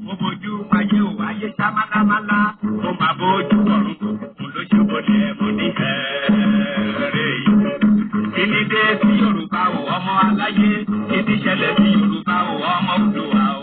Mo bojú ayé ò ayé sá málámálá, mo máa bójú ọ̀run tó kùn lóṣogbo ni mo ní ẹ̀ẹ́rẹ́ yìí. Kíni dé sí Yorùbá o ọmọ aláyé, kíni ṣẹlẹ̀ sí Yorùbá o ọmọ Oòduà o.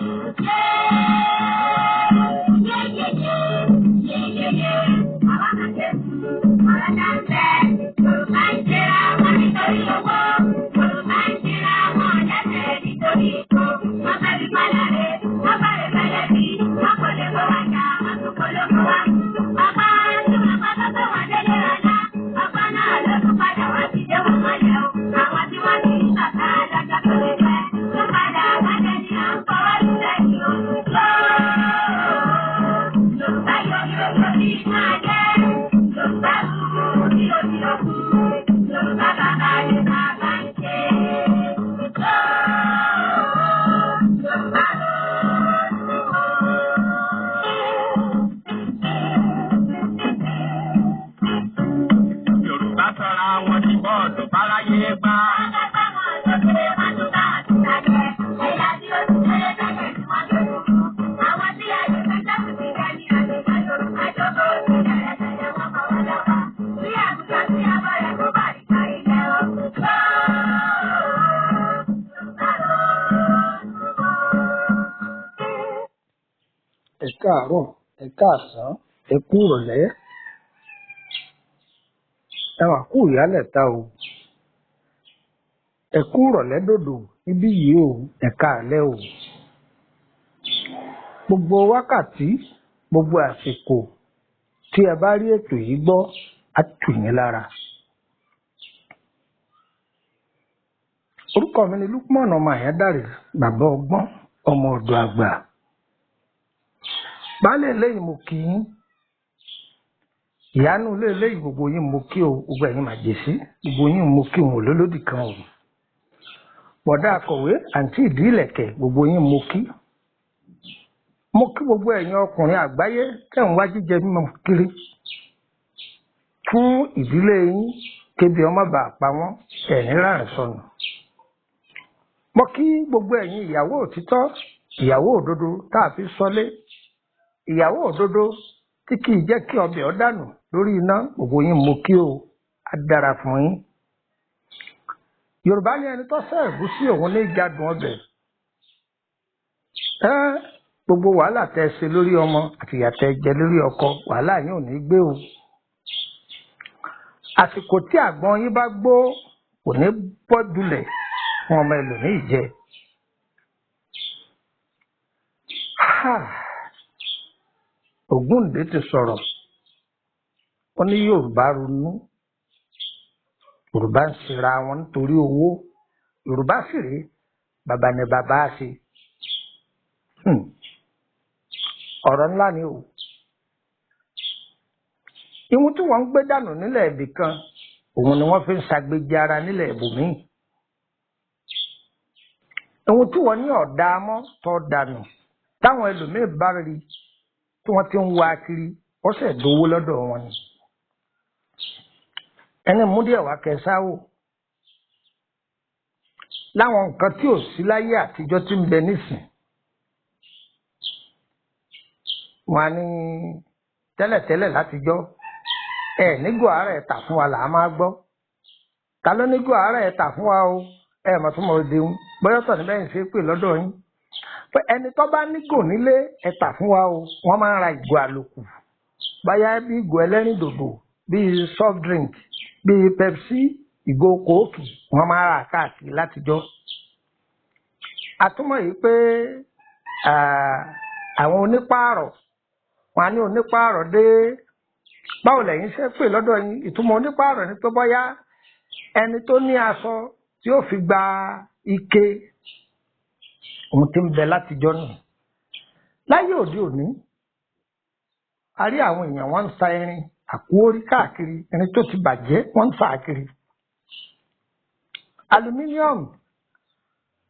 Ẹ káàárọ̀, ẹ káàsán, ẹ kú ìrọ̀lẹ́, ẹ wà kú ìyálẹ̀ta o, ẹ kú ìrọ̀lẹ́ dòdò níbí yìí o, ẹ káalẹ́ o. Gbogbo wákàtí, gbogbo àsìkò tí ẹ bá rí ètò yìí gbọ́, á tù yín lára. Orúkọ mi ni Lukman ọmọ Àyándàrè, bàbá ọgbọ́n, ọmọ ọ̀dọ̀ àgbà. Baálé eléyìí mo kí yín, ìyánú ilé eléyìí gbogbo yín mo kí o, gbogbo ẹ̀yin màjèṣí gbogbo yín mo kí òun olólódì kan o. Bọ̀dá akọ̀wé àǹtí ìdí ìlẹ̀kẹ̀ gbogbo yín mo kí. Mo kí gbogbo ẹ̀yin ọkùnrin àgbáyé tẹ̀ ń wá jíjẹ mímọ kiri fún ìdílé yín kébi ọmọ bá pa wọ́n ẹ̀rín láàrin sọnù. Mo kí gbogbo ẹ̀yin ìyàwó òtítọ́, ìyàwó òdodo tá a fi sọlé, ìyàwó òdodo tí kì í jẹ́ kí ọbẹ̀ ọ dànù lórí iná, gbogbo yín mo kí o, á dára fún yín. Yorùbá ní ẹni tó sẹ́ ẹ̀gúsí òun ní ìjádùn ọbẹ̀. Gbogbo wàhálà tẹ́ ṣe lórí ọmọ àti ìyà tẹ́ jẹ lórí ọkọ, wàhálà yín ò ní gbé o. Àsìkò tí àgbọn yín bá gbó kò ní bọ́ dulẹ̀ fún ọmọ ẹlòmíì jẹ. Ògúndé ti sọ̀rọ̀, ó ní Yorùbá ronú, Yorùbá ń ṣera wọn nítorí owó, Yorùbá sì rèé bàbá ni bàbá ṣe. Ọ̀rọ̀ ńlá ni o. Ihun tí wọ́n ń gbé dànù nílẹ̀ ibì kan, òun ni wọ́n fi ń ṣàgbéjì ara nílẹ̀ ibòmíì. Ihun tí wọ́n ní ọ̀dà mọ́ tọ́ dànù, táwọn ẹlòmíì bá rí tí wọ́n ti ń wá kiri, ó sì dówó lọ́dọ̀ wọn ni. Ẹni mú díẹ̀ wá kẹsáwò láwọn nǹkan tí ò sí láyé àtijọ́ tí ń bẹ nísìn. Wọ́n á ní tẹ́lẹ̀tẹ́lẹ̀ látijọ́ nígò ara ẹ̀ tà fún wa là á máa gbọ́. Ta ló nígò ara ẹ̀ tà fún wa o? Mọ̀ tó mọ̀ òdeun bọ́yọ̀tọ̀ níbẹ̀ ń ṣe pé lọ́dọ̀ yín. Pé ẹni tó bá nígò nílé ẹ̀ tà fún wa o, wọ́n máa ń ra ìgò àlòkù. Báyá bí ìgò ẹlẹ́rìndòdò, bíi soft drink, bíi Pepsi, ìgò kòókì, wọ́n máa rà káàkiri látijọ́. Àtúmọ̀ yìí pé àwọn onípààrọ̀, wọn á ní onípààrọ̀ dé. Báwo lẹ̀yin ṣe pè lọ́dọ̀ yín? Ìtumọ̀ onípààrọ̀ ni pé bóyá ẹni tó ní aṣọ tí ó fi gba ike, òun ti ń bẹ látijọ́ nù. Láyé òde òní, a rí àwọn èèyàn wọ́n ń sa irin àkúórí káàkiri, irin tó ti bàjẹ́ wọ́n ń sa kiri.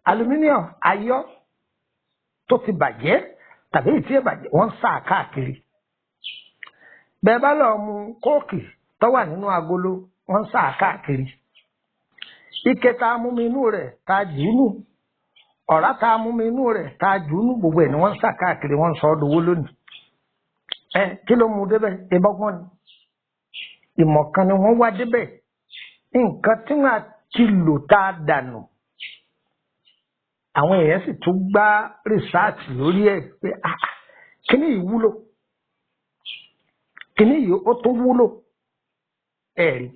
Aluminium ayọ́ tó ti bàjẹ́ tàbí ìtí ìbàjẹ́ wọ́n ń sa káàkiri. Bẹ́ẹ̀ bá lọ mu kóòkì tó wà nínú agolo, wọ́n ń sa káàkiri. Ike tá a mú mi inú rẹ̀ tá a jì í nù, ọ̀rá tá a mú mi inú rẹ̀ tá a jù ú nú gbogbo ẹ̀ ni wọ́n ń sà káàkiri wọ́n ń sọ ọ́ dowó lónìí. Kí ló mú débẹ̀ ìbọ́gbọ́n ni ìmọ̀ kan ni wọ́n wá débẹ̀ nǹkan tí wọ́n ti lò tá a dànù àwọn èèyàn sì tún gbá rìsáàtì lórí ẹ̀ pé kíní yìí wúlò kíní yìí ó tún wúlò ẹ̀rí.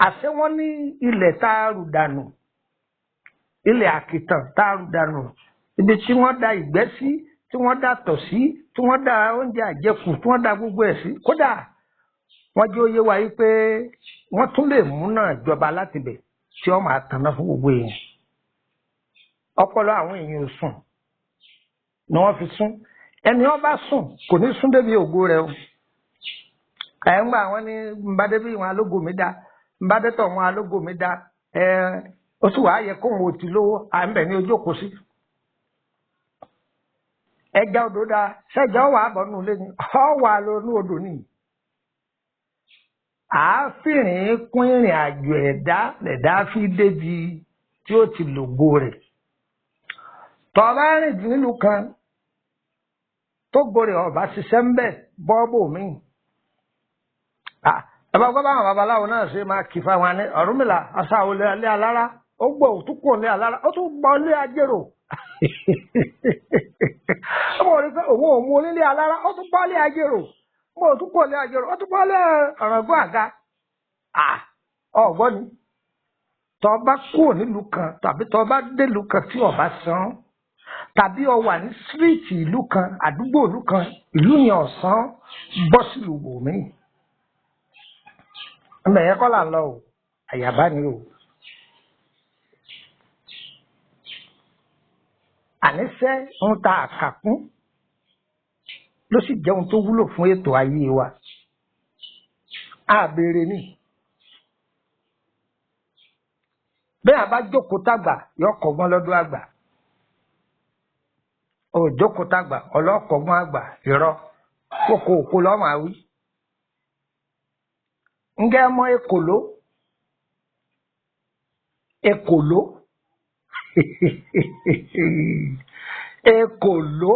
Àṣé wọ́n ní ilẹ̀ tá a rù dànù ilẹ̀ àkìtàn tá a rù dànù ibi tí wọ́n da ìgbẹ́ sí tí wọ́n da tọ̀ sí tí wọ́n da oúnjẹ àjẹkù tí wọ́n da gbogbo ẹ̀ sí kódà wọ́n jẹ́ òye wa yìí pé wọ́n tún lè mú náà jọba láti bẹ̀ tí wọ́n máa tanná fún gbogbo èèyàn. Ọpọlọ àwọn èèyàn ò sùn ni wọ́n fi sún ẹni wọ́n bá sùn kò ní sún débi ògo rẹ̀ o. ẹ̀ ń gbà wọ́n ní nbadé bí wọn alógo mi dá nbadé tọ̀ wọn alógo mi dá ó sì wàá yẹ kóhun ò ti lówó à ń bẹ̀ ní ojú òkú sí. ẹja odò dáa ṣẹjọ wà á bọ̀ nù lé ní ọ wà lónú odò nìyí. àáfìrìn kún ìrìn àjò ẹ̀dá fi débi tí ó ti lògo rẹ̀. tọ́ba rìn nílùú kan tó gòrè ọba ṣiṣẹ́ ń bẹ̀ bọ́ọ̀bù mi. ẹ̀bá gbọ́ báwọn babaláwo náà ṣe máa kì fáwọn ní Ọ̀rúnmìlà aṣáwo lé alára ó gbọ́ òtún kò lé alára ó tún gbọ́ lé ajérò. ọmọ rẹ pé òun ò mú onílé alára ó tún bọ́ lé ajérò mo tún kò lé ajérò ó tún bọ́ lé ọ̀ràngún àga. ọ̀gbọ́n ni tọ́ba kúrò nílùú kan tàbí tọ́ba délùú kan tí ọba san tàbí ọ wà ní síríìtì ìlú kan àdúgbò ìlú kan ìlú yẹn ọ̀sán bọ́ sílùú bòmí. ọmọ ẹ̀yẹ kọ́ là ń lọ o àyàbá ni o. àníṣe ń ta àkàkún ló sì jẹ́ ohun tó wúlò fún ètò ayé wa. àbèrè ni bẹ́ẹ̀ bá jókòó tàgbà yọ kọ́gbọ́n lọ́dọ̀ àgbà òjókòó tàgbà ọlọ́kọ̀ọ́gbọ́n àgbà irọ́ kókó òkú lọ́mọ àwí. ǹjẹ́ mọ̀ Ekolo Ekolo Ekolo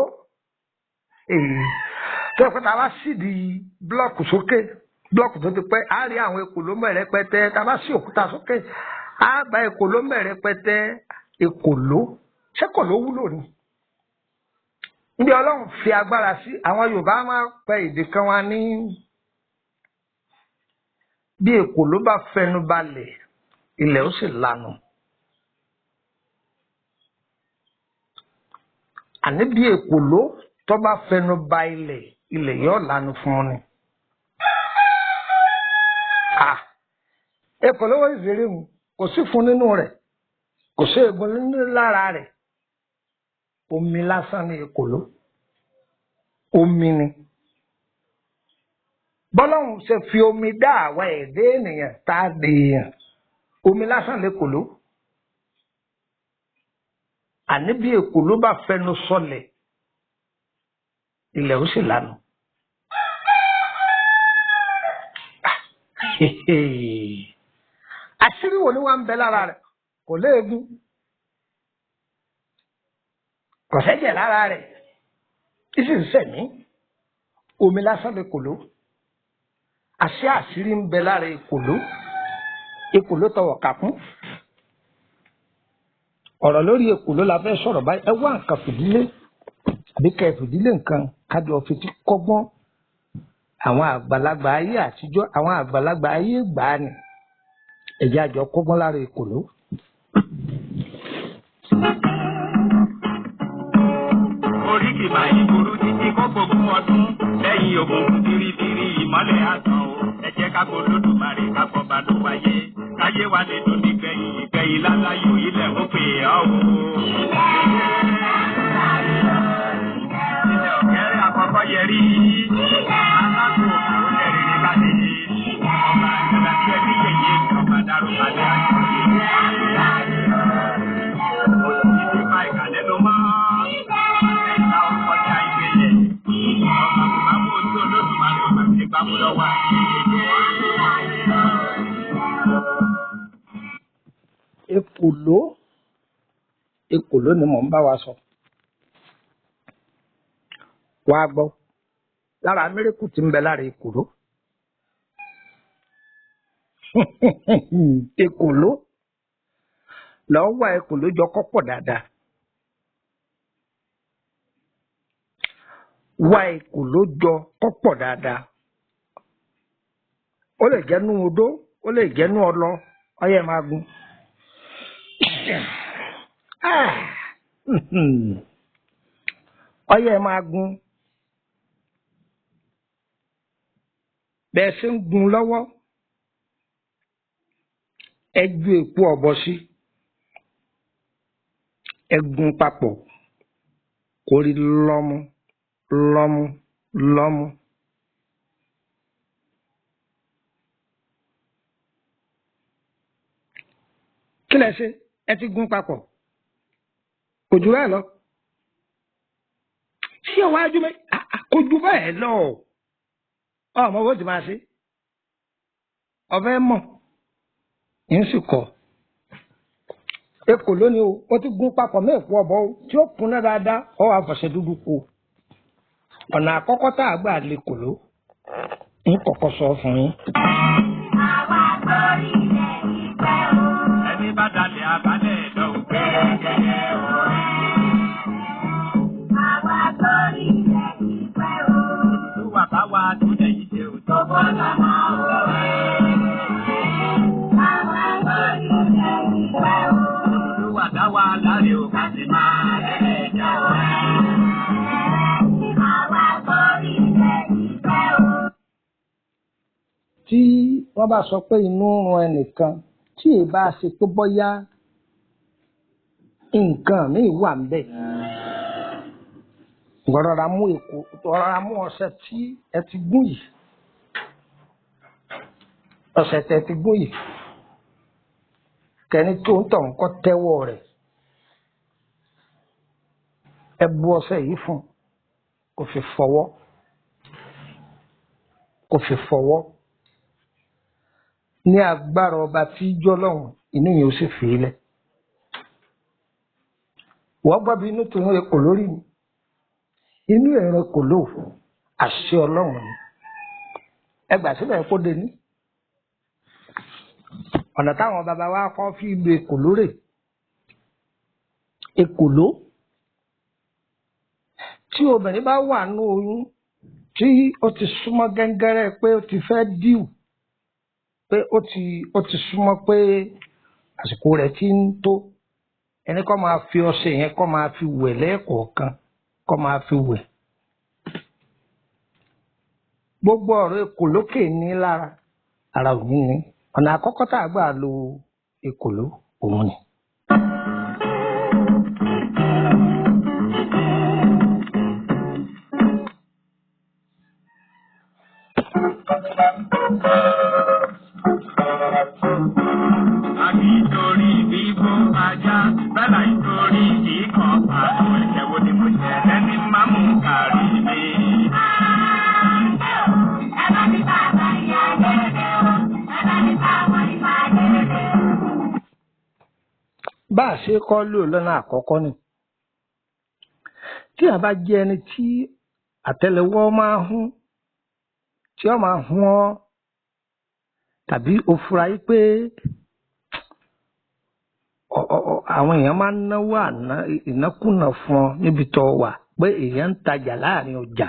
tó pẹ́ tá a bá sídìí búlọ́ọ̀kù sókè búlọ́ọ̀kù tó ti pẹ́ á rí àwọn Ekolo mẹ́rẹ̀ pẹ́tẹ́ tá a bá sí òkúta sókè á gba Ekolo mẹ́rẹ̀ pẹ́tẹ́ Ekolo ṣé kò ló wúlò ni. Níbi Ọlọ́run fi agbára sí àwọn Yorùbá máa pẹ èdè kan wá ní bí Ekolo bá fẹnu balẹ̀ ilẹ̀ ó sì lanu. Àní bí Ekolo tó bá fẹnu ba ilẹ̀ yóò lanu fún un ni. Ekolo wọ́n ìṣeré mu kò sí fún nínú rẹ̀ kò sí egun nínú lára rẹ̀ omi lásán ni Ekolo omi ni. Bọ́lọ́hun ṣe fi omi dá àwa ẹ̀dá ènìyàn tá a dè èèyàn omi lásán l'Ekolo. Àní bí Ekolo bá fẹnu sọlẹ̀ ilẹ̀ ó sì lanu. Àṣírí wo ni wọ́n ń bẹ lára rẹ̀ kò léegun kò sẹ́jẹ̀ lára rẹ̀ ìsì ń sẹ̀mí omi lásán l'Ekolo. Àṣé àṣírí ń bẹ lára Ekolo tọwọ̀ kàkún. ọ̀rọ̀ lórí Ekolo la fẹ́ sọ̀rọ̀ báyìí ẹ wá nǹkan fìdílé àbí kẹ́ fìdílé nǹkan kájọ fetí kọ́gbọ́n àwọn àgbàlagbà ayé àtijọ́ àwọn àgbàlagbà ayé ìgbàanì ẹ̀jẹ̀ àjọ kọ́gbọ́n lára Ekolo. oríkì báyìí burú títí kó gbógun ọdún lẹ́yìn ògùn biribiri ìmọ́lẹ̀ àtàn o ẹ jẹ́ ká kó lódùmarè ká kọ́ bá ló wáyé káyé wa lè dùn nígbẹ̀yìn ìgbẹ̀yìn láláyò ilẹ̀ ó pè ọ́ o. ilẹ̀ ọ̀kẹ́rẹ́ àkọ́kọ́ yẹ rí alákò àwọn ẹ̀rìnrìn láti ọba àgbẹ̀dá tí ẹbí yẹ̀yẹ́ ọba dárò balẹ̀ àjọ Ekolo Ekolo ni mò ń bá wa sọ. Wá gbọ́ lára mírèkù tí ń bẹ lára Ekolo. Ekolo lọ́ọ́ wá Ekolo jọ kọ́pọ̀ dáadáa. Wá Ekolo jọ kọ́pọ̀ dáadáa. Ó lè jẹ́ nú odó, ó lè jẹ́ nú ọlọ, ọyẹ máa gun. Ọyẹ máa gun. Bẹ́ẹ̀ ṣe ń gun lọ́wọ́, ẹ ju èpo ọ̀bọ sí, ẹ gun papọ̀, kó rí lọ́mú lọ́mú lọ́mú. Kí lẹ ṣe? Ẹ ti gun papọ̀, kò jù bẹ́ẹ̀ lọ. Ṣé ọwọ́ ajú mi? Kò jù bẹ́ẹ̀ lọ. Ọmọ owó ti máa ṣe. Ọbẹ̀ mọ̀, ń sì kọ̀. Ekolo ni o, ó ti gun papọ̀ mọ́ èpo ọ̀bọ o, tí ó kúnná dáadáa, ó wá fọ̀ṣẹ dúdú kù. Ọ̀nà àkọ́kọ́ tá a gbà lè Ekolo, ń kọ́kọ́ sọ fún yín. Àwa gbórí ilẹ̀ ìpẹ́ o. Ẹni bá dalẹ̀ abalẹ̀ lọ gbẹ́gẹ́dẹ́ o. Àwa gbórí ilẹ̀ ìpẹ́ o. Olúwa bá wa tún lẹ́yìn ṣe o. Tó bọ́lá máa wọ ẹ́. Àwa gbórí ilẹ̀ ìpẹ́ o. Olúwa dá wa láre o ká sì máa rẹ̀ jẹ́ o. Àwa gbórí ilẹ̀ ìpẹ́ o. Tí wọ́n bá sọ pé inú ń run ẹnìkan, tí ì bá ṣe pé bọ́yá nǹkan míì wà ń bẹ̀. Rọra mú ọṣẹ tí ẹ ti gún yìí. Ọṣẹ tẹ ti gún yìí. Kẹ́ni tó ń tọ̀ ń kọ́ tẹ́wọ́ rẹ̀. Ẹ bu ọṣẹ yìí fún un, kò fi fọwọ́. Kò fi fọwọ́. Ní agbára ọba tí jọ́ lọ́hùn, inú yẹn ó sì fi ilẹ̀. Wọ́n gbọ́ bí inú tó ń Ekolo rí ni. Inú ẹ̀rọ Ekolo àṣẹ Ọlọ́run ni. Ẹ gbà síbẹ̀ kó dé ní. Ọ̀nà táwọn bàbá wa kọ́ fi lu Ekolo rè. Ekolo tí obìnrin bá wà ní oyún, tí ó ti súnmọ́ gẹ́ngẹ́rẹ́ pé ó ti fẹ́ díù, pé ó ti súnmọ́ pé àsìkò rẹ̀ ti ń tó, ẹni kọ́ máa fi ọṣẹ yẹn kọ́ máa fi wẹ̀ lẹ́ẹ̀kọ̀ọ̀kan, kọ́ máa fi wẹ̀. Gbogbo ọ̀rọ̀ Ekolo kè ní lára, ara òní ni. Ọ̀nà àkọ́kọ́ tá a gbà lo Ekolo òun ni. Nítorí bíbó ajá, bẹ́lá nítorí kíkan pàtó ẹ̀jẹ̀ wo ni mo ṣẹ̀ lẹ́ni máa mú kárí mi. Ẹ bá mi bá àgbà ìyá dédé o, ẹ bá mi bá àwọn ìfà dédé o. Bá a ṣe kọ́ lò lọ́nà àkọ́kọ́ ni. Tí a bá jẹ́ ẹni tí àtẹ́lẹwọ́ máa hún, tí ó máa hún ọ́, tàbí o fura yí pé àwọn èèyàn máa ń náwó ìnákúnà fún ọ níbi tó wà, pé èèyàn ń tajà láàrin ọjà,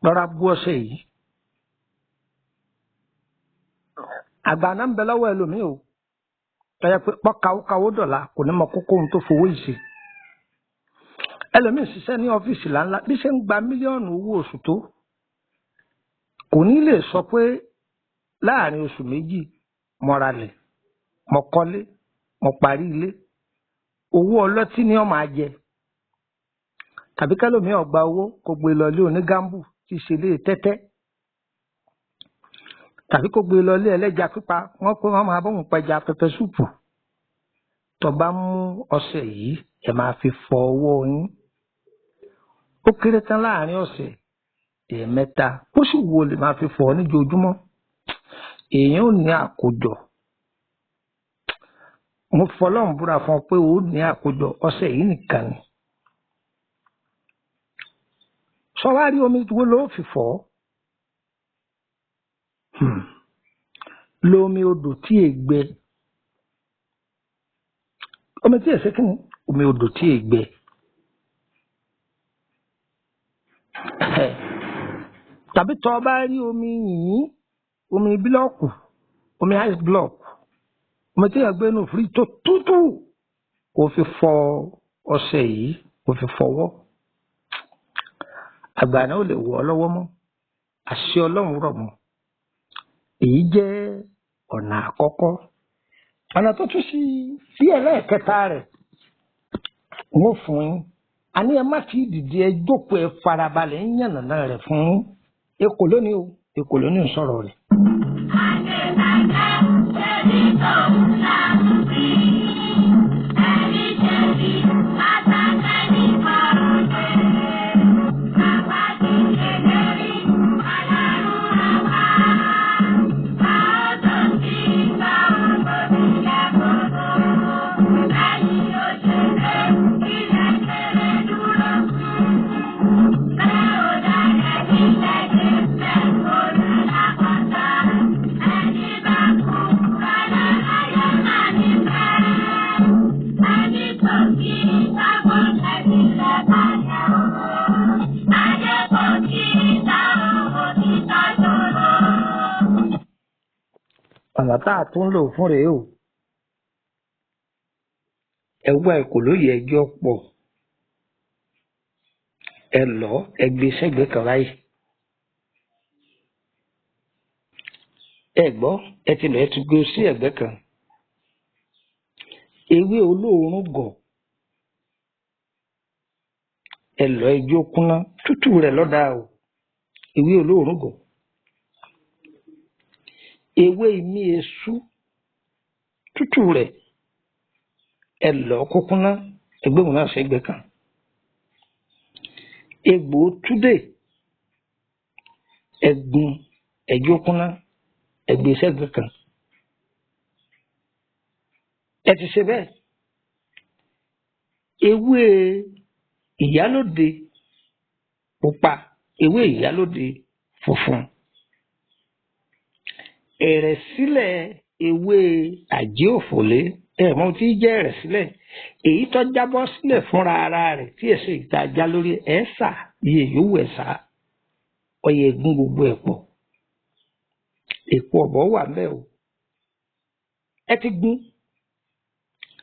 lọ́ra bú ọṣẹ yìí. Àgbàna ń bẹ lọ́wọ́ ẹlòmíì o, tọ́jà pé pọ́kawókawó dọ̀la kò ní mọ kókó ohun tó fowó yìí ṣe. Ẹlòmíì ṣiṣẹ́ ní ọ́fíìsì láńlá, bí ṣe ń gba mílíọ̀nù owó oṣù tó, kò ní lè sọ pé láàrin oṣù méjì mọ́ralẹ̀, mo kọ́lé, mo parí ilé, owó ọlọ́tí ni ó máa jẹ. Tàbí kẹ́lòmíì ó gba owó kó gbé lọ lé onígámbù tí ṣe lé tẹ́tẹ́. Tàbí kó gbé lọ lé ẹlẹ́ja pípa, wọ́n pé wọ́n máa bóun pẹja pẹpẹ súùpù. Tó bá mú ọṣẹ yìí, ẹ máa fi fọ ọwọ́ yín. Ó kéré tán láàrin ọ̀sẹ̀ ẹ̀ẹ̀mẹ́ta, ó sì wo lè máa fi fọ níjoojúmọ́. Èèyàn ò ní àkójọ mo fọlọ́run búra fún ọ pé ó ní àkójọ ọ̀sẹ̀ yìí nìkan ni. sọwárí omi wo ló fi fọ̀ lómi odò tí ègbẹ omi tí èsè kìíní omi odò tí ègbẹ tàbí tọ́ ọ bá rí omi yìnyín omi bílọ́ọ̀kù omi ice block omi tí yẹn gbé nù fúrí tó tútù kò fi fọ ọṣẹ yìí kò fi fọwọ́ Àgbààná ò lè wọ̀ ọ́ lọ́wọ́ mọ́ àṣẹ Ọlọ́run rọ̀ mọ́ èyí jẹ́ ọ̀nà àkọ́kọ́. ọ̀nà tó tún sí ẹlẹ́ẹ̀kẹta rẹ̀ wọ́n fún yín a ní ẹ má fi dìde ẹ jókòó ẹ farabalẹ̀ ń yànnàná rẹ̀ fún Ekolo ni o Ekolo ni ń sọ̀rọ̀ rẹ̀. ọ̀nà tá a tún lò fún rèé o ẹ wá Ekolo yẹ ẹjọ́ pọ̀ ẹ lọ ẹ gbé sẹ́gbẹ̀ẹ́ kan láyé ẹ gbọ́ ẹ ti lọ ẹ ti gbé sí ẹ̀gbẹ́ kan ewé olóòórùn gọ̀ ẹ lọ ẹjọ́ kúnná tútù rẹ̀ lọ́dà o ewé olóòórùn gọ̀ ewé ìmí èṣù tútù rẹ̀ ẹ lọ kúkúná ẹgbẹ́ òun náà sẹ́gbẹ̀ẹ́ kan egbò túdè ẹ̀gún ẹjọ́ kúnná ẹgbẹ́ sẹ́gbẹ̀ẹ́ kan ẹ ti ṣe bẹ́ẹ̀ ewé ìyálóde pupa ewé ìyálóde funfun ẹ̀rẹ̀sílẹ̀ ewé àjẹ́ òfòlé ẹ̀mọ́ tí jẹ́ ẹ̀rẹ̀sílẹ̀ èyí tó jábọ́ sílẹ̀ fúnra ara rẹ̀ tí ẹ̀sẹ̀ ìta já lórí ẹ̀sà iye yòówù ẹ̀sà ọyẹ ẹ̀gún gbogbo ẹ̀ pọ̀ èpo ọ̀bọ̀ wà ńbẹ̀ o ẹ ti gún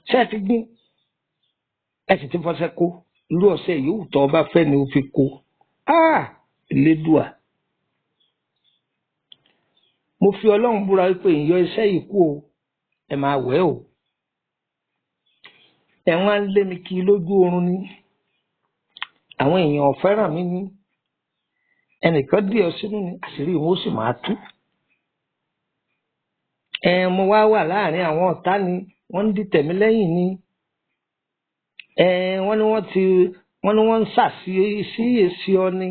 ṣé ẹ ti gún ẹ sì ti fọṣẹ kó irú ọṣẹ yòówù tó o bá fẹ́ ni o fi kó Elédùà mo fi Ọlọ́run búra wípé ìyọ iṣẹ́ yìí kú o ẹ máa wẹ̀ o ẹ̀wọ̀n á lé mi kí lójú oorun ní àwọn èèyàn fẹ́ràn mi ní ẹnìkan dí ọ sínú ní àṣírí wọn ó sì máa tú mo wá wà láàrin àwọn ọ̀tá ni wọ́n ń dìtẹ̀ mí lẹ́yìn ni wọ́n ní wọ́n ń ṣàṣeyèsí ọ ni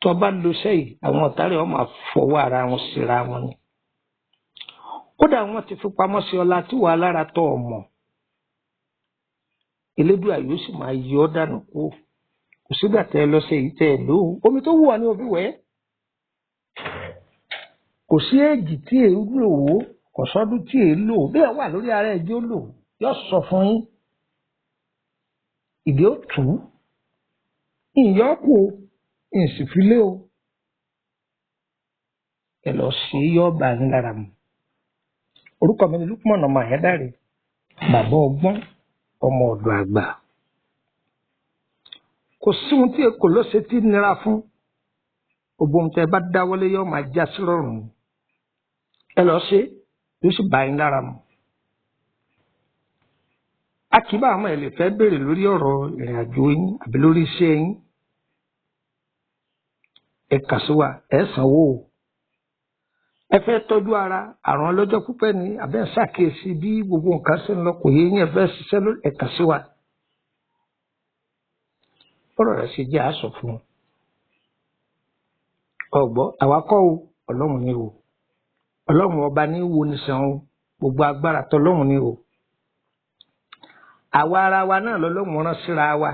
tó bá lo sẹ́yìn àwọn ọ̀tá rẹ̀ wọ́n máa fọwọ́ ara wọn síra wọn ni kódà wọ́n ti fi pamọ́ sí ọlá tí wàá lára tó ọmọ Elédùà yóò sì máa yọ ọ́ dànù kó kò sígbà tẹ́ ẹ lọ sí èyí tẹ́ ẹ lò ó omi tó wù wá ní òbí wẹ̀ kò sí èjì tí èyí lò ó kò sọ́dún tí èyí lò ó bẹ́ẹ̀ wà lórí ara ẹjọ́ lò yóò sọ fún yín ìdí ó tù ú ìyọ́kù ìsìfilé o ẹ lọ sí yọọba ní lára mu orúkọ mi ni Lukman ọmọ Ayédáre bàbá ọgbọ́n ọmọ ọ̀dọ̀ àgbà kò sí ohun tí Ekolo ṣe tí nira fún gbogbo ohun tẹ bá dáwọ́lé yóò máa já sí rọrùn ẹ lọ ṣe yóò sì bá yín lára mu akíbá àmọ́ ẹ lè fẹ́ béèrè lórí ọ̀rọ̀ ìrìn àjò yín àbí lórí iṣẹ́ yín ẹ kà sí wa ẹ sanwó o ẹ fẹ́ tọ́jú ara àrùn ọlọ́jọ́ pípẹ́ ni àbẹ́ ń ṣàkíyèsí bí gbogbo nǹkan ṣe ń lọ kò yé yín ẹ fẹ́ ṣiṣẹ́ lórí ẹ kà sí wa bọ́rọ̀ rẹ̀ ṣe jẹ́ àásọ fún un ọ̀gbọ́ àwa kọ́ o Ọlọ́run ni o Ọlọ́run ọba ní wo ni sàn o gbogbo agbára tọlọ́run ni o àwa ara wa náà lọ́lọ́run rán síra wa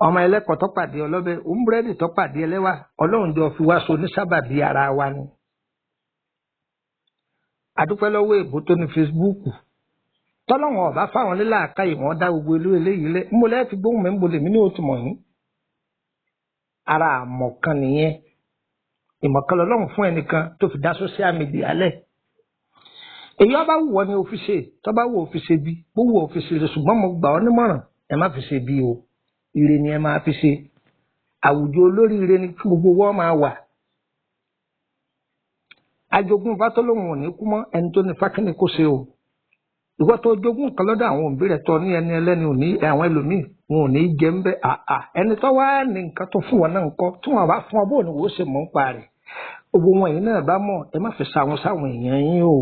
ọmọ ẹlẹ́kọ̀ọ́ tó pàdé ọlọ́bẹ̀ òǹbúrẹ́dì tó pàdé ẹlẹ́wà ọlọ́run jọ fi wá so ní sábàbí ara wa ni adúpẹ́ lọ́wọ́ èbó tó ní Facebook tọ́lọ́run ọ̀bá fáwọn nílà àkáyè wọn dá gbogbo ilé eléyìí lẹ́ ń bolẹ́ ti gbóhùn mẹ́ ń bolè mí ní òtún mọ̀ yín ara àmọ̀kan nìyẹn ìmọ̀kan lọ́lọ́run fún ẹnìkan tó fi dá social media lẹ̀ èyí ọba wù wọ́n ní o fi ṣe tọ́ba wù o fi ṣe bí bó wù o fi ṣe ṣùgbọ́n mo gbà ọ́ nímọ̀ràn ẹ má fi ṣe bí o ire ni ẹ máa fi ṣe àwùjọ olóríire ni kí gbogbo wọn máa wà ajogún fatọ́lóhùn ò ní kú mọ́ ẹni tó ní fákínì kó ṣe o ìwọ tó jogún kan lọ́dọ̀ àwọn òbí rẹ̀ tọ́ ní ẹni ẹlẹ́ni ò ní àwọn ẹlòmíì wọn ò ní jẹ ń bẹ́ àà ẹni tó wá ní nǹkan tó fún wọn náà ńkọ́ tí wọn bá fún ọ bóun ni wò ó ṣe mọ̀ ń pa rẹ̀ gbogbo wọn yìí náà bá mọ̀ ẹ má fi sáwọn sáwọn èèyàn yín o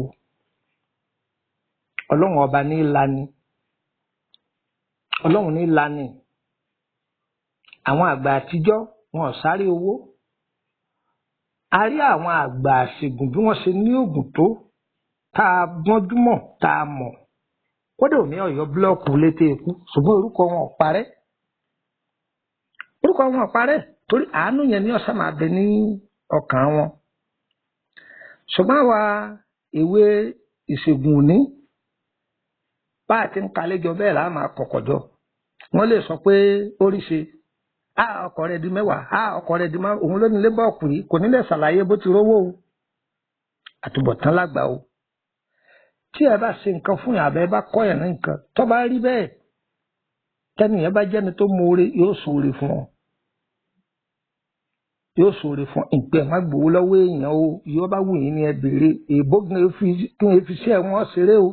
ọlọ́run ọba ní lani ọlọ́run ní lani àwọn àgbà àtijọ́ wọn ò sáré owó a rí àwọn àgbà àṣègùn bí wọ́n ṣe ní oògùn tó tá a gbọ́njúmọ̀ tá a mọ̀ kódà ò ní Ọ̀yọ́ búlọ́ọ̀kù létí ikú ṣùgbọ́n orúkọ wọn ò parẹ́ orúkọ wọn ò parẹ́ torí àánú yẹn ní ọ̀sán máa bẹ ní ọkàn wọn ṣùgbọ́n àwa ìwé ìṣègùn òní bá a ti ń kalẹ́jọ bẹ́ẹ̀ láà máa kọ̀kọ̀jọ wọ́n lè sọ pé ó rí ṣe ọkọ rẹ̀ di 10 ọkọ rẹ̀ di 5 òun ló ní lébọọkù yìí kò ní lè ṣàlàyé bó ti rówó o àtúbọ̀tán lágbà o tí ẹ bá ṣe nǹkan fún yàrá ẹ bá kọ́ yẹn ní nǹkan tó bá rí bẹ́ẹ̀ tẹ́nìyẹn bá jẹ́ni tó mọ̀ọ́re yóò ṣoore fún ọ yóò ṣoore fún ìpẹ́ má gbowó lọ́wọ́ èèyàn o yóò bá wù yín ní ẹ béèrè èèbó kí n fi ṣe wọn ṣeré o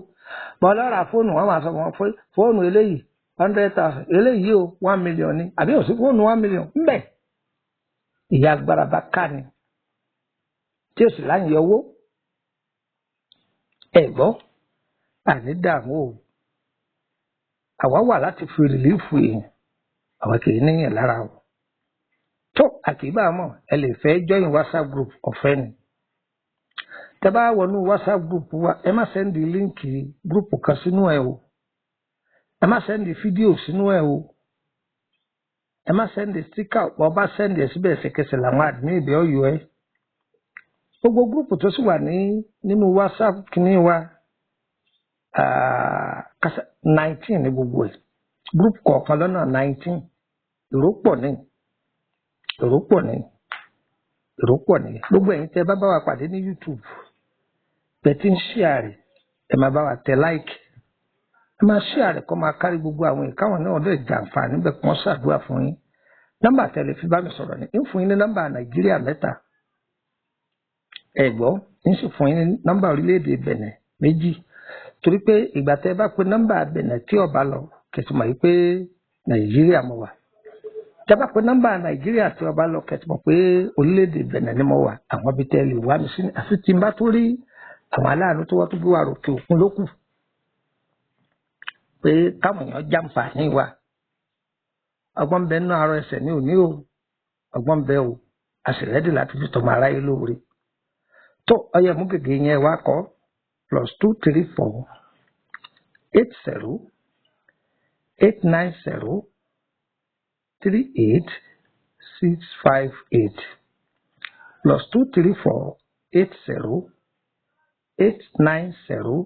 bọ́ọ̀lọ́ra fóònù wọn máa sọ wọn fóònù eléyìí 100,000 eléyìí o 1 million ni àbí òsì fóònù 1 million ńbẹ ìyá agbára bá ká ni tí ó sì láyìn owó ẹ gbọ́ àní dààmú o àwa wà láti fi rìlífù èèyàn àwa kì í níyàn lára o tó àkìbá mọ̀ ẹ lè fẹ́ join WhatsApp group ọ̀fẹ́ ni tẹ́ bá wọnú WhatsApp group wa ẹ má sẹ́ndì líǹkì group kan sínú ẹ o ẹ má sẹ́ndì fídíò sínú ẹ o ẹ má sẹ́ndì stíkà ọba sẹ́ndì ẹ síbẹ̀ ẹsẹ̀kẹsẹ̀ làwọn admin ibẹ̀ ọ̀yọ́ ẹ gbogbo group tó sì wà nínú WhatsApp kìíní wa 19 ní gbogbo ẹ group kọ̀ọ̀kan lọ́nà 19 èrò pọ̀ ní gbogbo ẹ̀yin tẹ́ bá bá wa pàdé ní YouTube bẹ̀tí ń ṣíàrẹ̀ ẹ máa bá wa tẹ like ẹ máa ṣíàrẹ̀ kọ́ máa kárí gbogbo àwọn ìkáwọn náà lè jàǹfààní níbẹ̀ kí wọ́n ṣàdúrà fún yín nọ́mbà tẹ́lẹ̀ fi bá mi sọ̀rọ̀ ní ń fún yín ní nọ́mbà Nàìjíríà 3 ẹ gbọ́ ń sì fún yín ní nọ́mbà orílẹ̀-èdè Bẹ̀nẹ̀ 2 torí pé ìgbà tẹ́ bá pe nọ́mbà Bẹ̀nẹ̀ tí ọba lọ kẹsìmọ̀ yìí pé Nàìjíríà mo wà tẹ́ bá pe nọ́mbà Nàìjíríà tí ọba lọ kẹsìmọ̀ pé orílẹ̀-èdè Bẹ̀nẹ̀ ni mo wà àwọn ibi tẹ́ lè wá mi sí àfi tí n bá tó rí àwọn aláàánú tó wọ́n tó gbé wa ròkè òkun lókù pé káwọn èèyàn jàǹfààní wa ọgbọ́n bẹ nínú àárọ̀ ẹsẹ̀ ní òní o ọgbọ́n bẹ o a sì rẹ́dì láti fi tọmọ aráyé lóore tó ọyẹ mú gègé yẹn wá kọ +234 80 890 38658 +234 80 890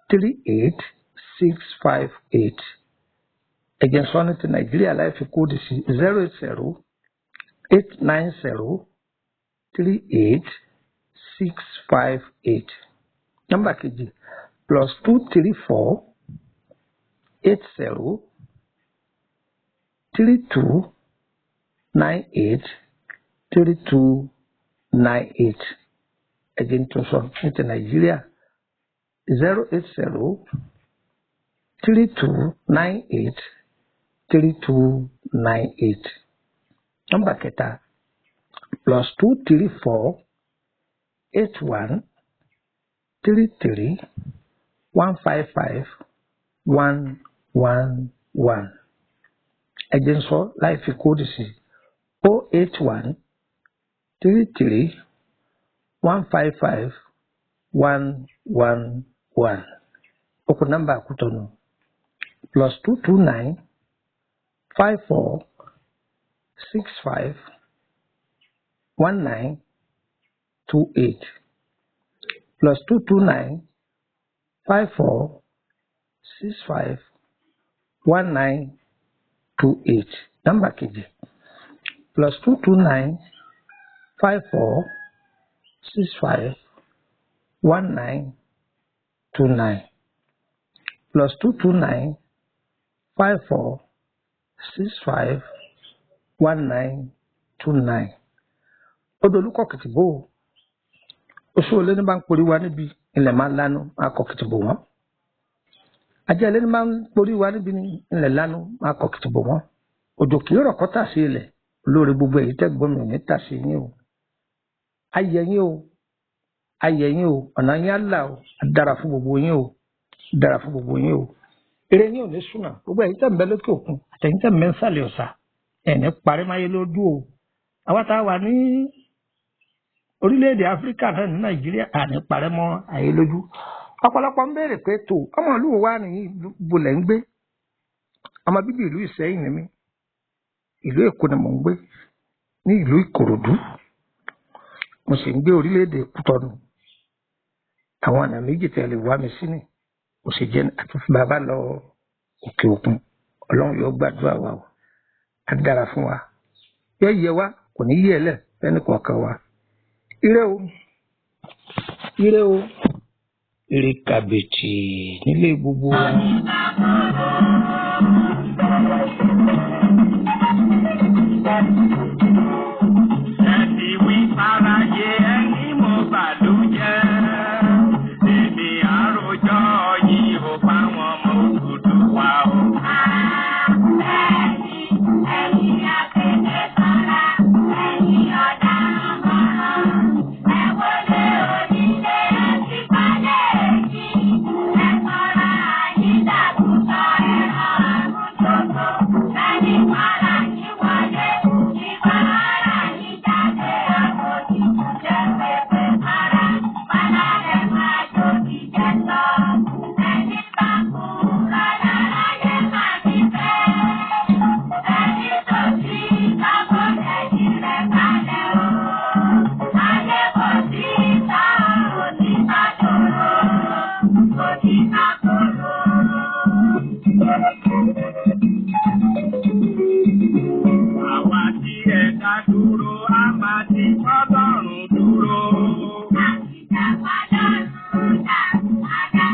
38658 again sọ ní ti Nàìjíríà láìfi kóòdù sí 080 890 38658 nọ́mbà kejì +234 80 32 98 3298 again to sọ ní ti Nàìjíríà 080 3298 3298 nọ́mbà kẹta +234 81 33 155 111 ẹjẹ ń sọ láì fi kóòdù sí 081 33 155 111. Oku number Kutonu +229 54 65 1928 +229 54 65 1928. Number kejì +229 54 65 1929 +229 54 65 1929. Odolúkọ kìtìbò oṣù olé ní bá ń porí wa níbi ilẹ̀ máa ń lánú máa kọ kìtìbò wọn. Ajá ilé ní bá ń porí wa níbi ilẹ̀ lánú máa kọ kìtìbò wọn. Òjò kìí rọ̀ kọ́ tà sí ilẹ̀ olóore gbogbo èyí tẹ́ gbọ́n mi ní tà sí yín o. Ayẹyìn o ayẹyìn o ọ̀nà yín á là o dára fún gbogbo yín o dára fún gbogbo yín o. Eré yín ò ní súnà gbogbo èyí tẹ́ ń bẹ lókè òkun àtẹ̀yìn tẹ́ ń bẹ ń sàlẹ̀ ọ̀sà ẹ̀ní parí máyé lójú o. Àwa tá a wà ní orílẹ̀-èdè Áfíríkà náà ní Nàìjíríà àní parẹ́ mọ́ ayé lójú. Ọ̀pọ̀lọpọ̀ ń béèrè pé tó ọmọ ìlú wa nìyí bolẹ̀ ń gbé. Ọmọ bíbí ìlú Ìṣẹ́yìn ni mí. Ìlú Èkó ni mò ń gbé ní ìlú Ìkòròdú. Mo sì ń gbé orílẹ̀-èdè Kútọ́nù. Àwọn ọ̀nà méjì tí a lè wá mi sí ni mo sì jẹ́ àti bàbá lọ òkè òkun. Ọlọ́run yóò gbàdúrà wa o. Á dára fún wa. Yóò yẹ wa kò ní yẹ lẹ̀ fẹ́ni kọ̀ọ̀kan wa. Ire o ire o ire kàbètì nílé gbogbo wa. Ẹ̀sì wí fáráyé ẹni mo bàlújẹ́. Èmi àròjọ yìí ò fáwọn ọmọ òkúdù wa o. Ẹ̀yin akéde sọ́ra, ẹ̀yin ọ̀daràn mọ́ràn. Ẹ wọlé onílé ẹ̀sìn pálẹ̀ èjì. Ẹ sọ́ra àyídàgùtọ̀ ẹ̀ràn àgùntòtò. Ẹni para yín wọlé, ìbá ara yín jáde àbòjì. Jẹ́ pépé para, pálá rẹ̀ máa jòdì jẹ́ sọ. Ẹni bá kú lọ́dọ̀ láyé máa ti fẹ́. Ẹni tó ti kábọ̀ lẹ́yìn rẹ̀ balẹ̀ o. Ayé kò sí ta òtítà tòrò, òtítà tòrò. Àwa tí ẹ̀ka dúró, a máa ti Ọlọ́run dúró. Àti jẹ́ padà rúdà, àdá